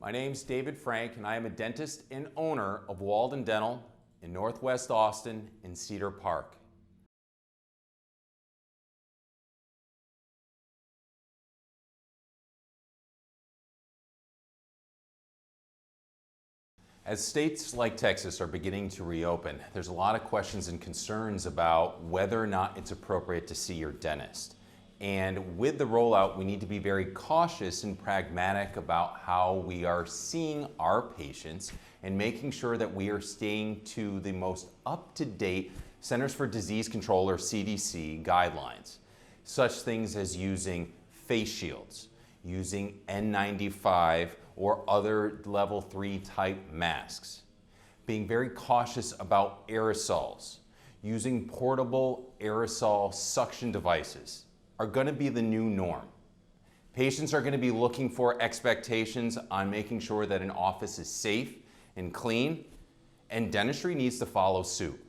My name's David Frank, and I am a dentist and owner of Walden Dental in Northwest Austin in Cedar Park. As states like Texas are beginning to reopen, there's a lot of questions and concerns about whether or not it's appropriate to see your dentist. And with the rollout, we need to be very cautious and pragmatic about how we are seeing our patients and making sure that we are staying to the most up-to-date Centers for Disease Control, or CDC, guidelines. Such things as using face shields, using N95 or other level 3 type masks, being very cautious about aerosols, using portable aerosol suction devices are going to be the new norm. Patients are going to be looking for expectations on making sure that an office is safe and clean, and dentistry needs to follow suit.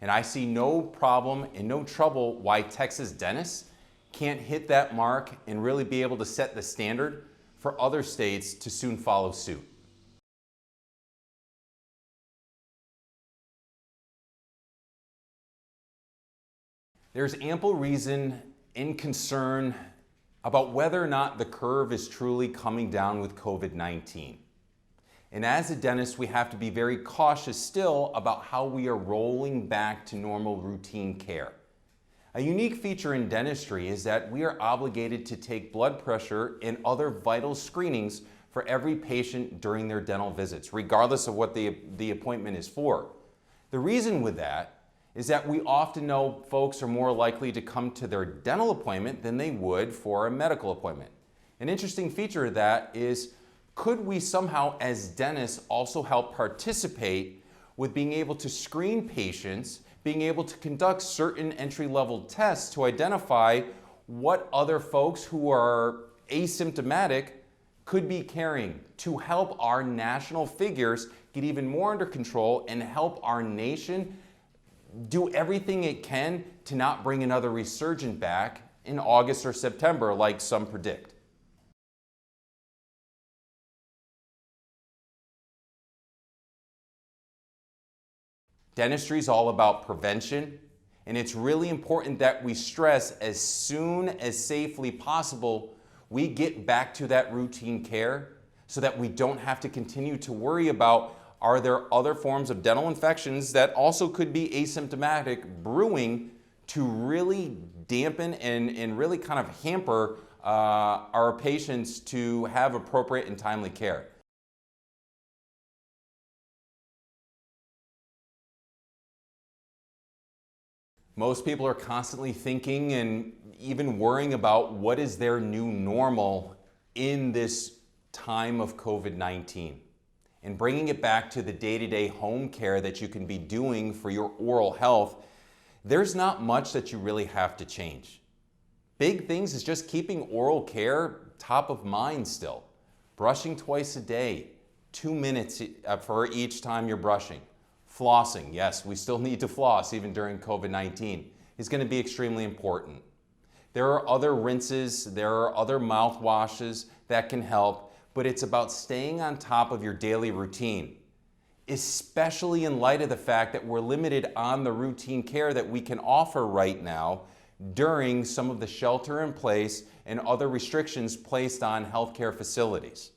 And I see no problem and no trouble why Texas dentists can't hit that mark and really be able to set the standard for other states to soon follow suit. There's ample reason and concern about whether or not the curve is truly coming down with COVID-19. And as a dentist, we have to be very cautious still about how we are rolling back to normal routine care. A unique feature in dentistry is that we are obligated to take blood pressure and other vital screenings for every patient during their dental visits, regardless of what the appointment is for. The reason with that is that we often know folks are more likely to come to their dental appointment than they would for a medical appointment. An interesting feature of that is, could we somehow as dentists also help participate with being able to screen patients, being able to conduct certain entry-level tests to identify what other folks who are asymptomatic could be carrying, to help our national figures get even more under control and help our nation do everything it can to not bring another resurgence back in August or September like some predict. Dentistry is all about prevention, and it's really important that we stress as soon as safely possible we get back to that routine care so that we don't have to continue to worry about, are there other forms of dental infections that also could be asymptomatic brewing to really dampen and really kind of hamper our patients to have appropriate and timely care. Most people are constantly thinking and even worrying about what is their new normal in this time of COVID-19. And bringing it back to the day-to-day home care that you can be doing for your oral health, there's not much that you really have to change. Big things is just keeping oral care top of mind still. Brushing twice a day, 2 minutes for each time you're brushing. Flossing, yes, we still need to floss even during COVID-19, is going to be extremely important. There are other rinses, there are other mouthwashes that can help, but it's about staying on top of your daily routine, especially in light of the fact that we're limited on the routine care that we can offer right now during some of the shelter in place and other restrictions placed on healthcare facilities.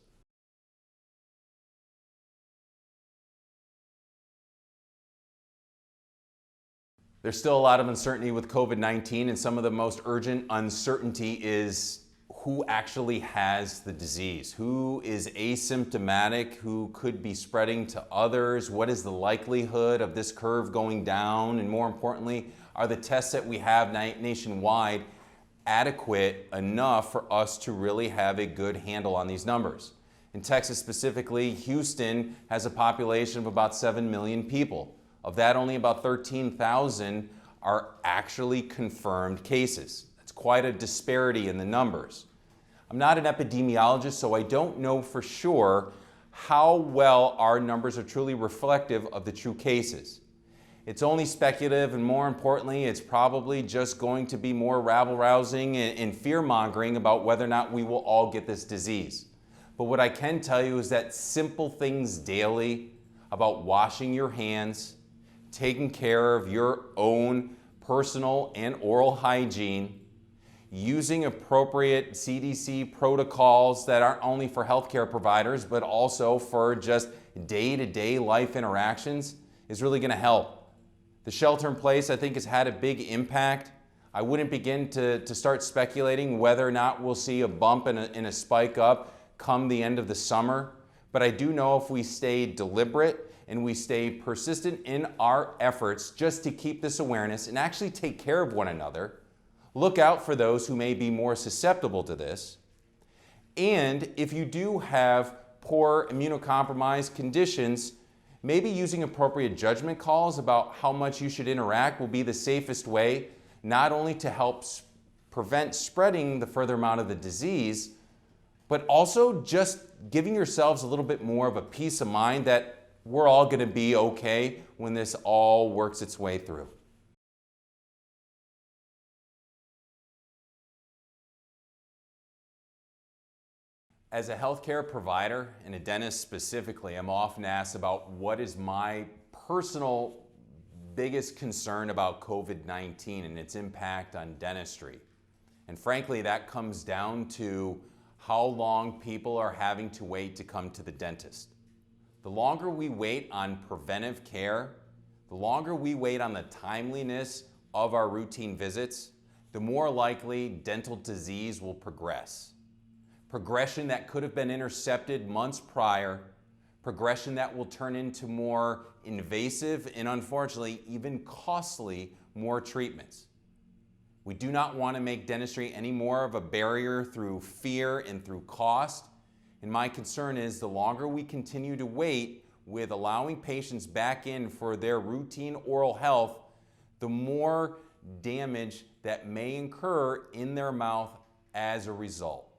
There's still a lot of uncertainty with COVID-19, and some of the most urgent uncertainty is who actually has the disease, who is asymptomatic, who could be spreading to others, what is the likelihood of this curve going down, and more importantly, are the tests that we have nationwide adequate enough for us to really have a good handle on these numbers? In Texas specifically, Houston has a population of about 7 million people. Of that, only about 13,000 are actually confirmed cases. That's quite a disparity in the numbers. I'm not an epidemiologist, so I don't know for sure how well our numbers are truly reflective of the true cases. It's only speculative, and more importantly, it's probably just going to be more rabble-rousing and fear-mongering about whether or not we will all get this disease. But what I can tell you is that simple things daily about washing your hands, taking care of your own personal and oral hygiene, using appropriate CDC protocols that aren't only for healthcare providers, but also for just day-to-day life interactions is really gonna help. The shelter in place, I think, has had a big impact. I wouldn't begin to start speculating whether or not we'll see a bump and a spike up come the end of the summer. But I do know if we stay deliberate and we stay persistent in our efforts just to keep this awareness and actually take care of one another, look out for those who may be more susceptible to this. And if you do have poor immunocompromised conditions, maybe using appropriate judgment calls about how much you should interact will be the safest way, not only to help prevent spreading the further amount of the disease, but also just giving yourselves a little bit more of a peace of mind that we're all going to be okay when this all works its way through. As a healthcare provider and a dentist specifically, I'm often asked about what is my personal biggest concern about COVID-19 and its impact on dentistry. And frankly, that comes down to how long people are having to wait to come to the dentist. The longer we wait on preventive care, the longer we wait on the timeliness of our routine visits, the more likely dental disease will progress. Progression that could have been intercepted months prior, progression that will turn into more invasive and unfortunately even costly more treatments. We do not want to make dentistry any more of a barrier through fear and through cost. And my concern is the longer we continue to wait with allowing patients back in for their routine oral health, the more damage that may incur in their mouth as a result.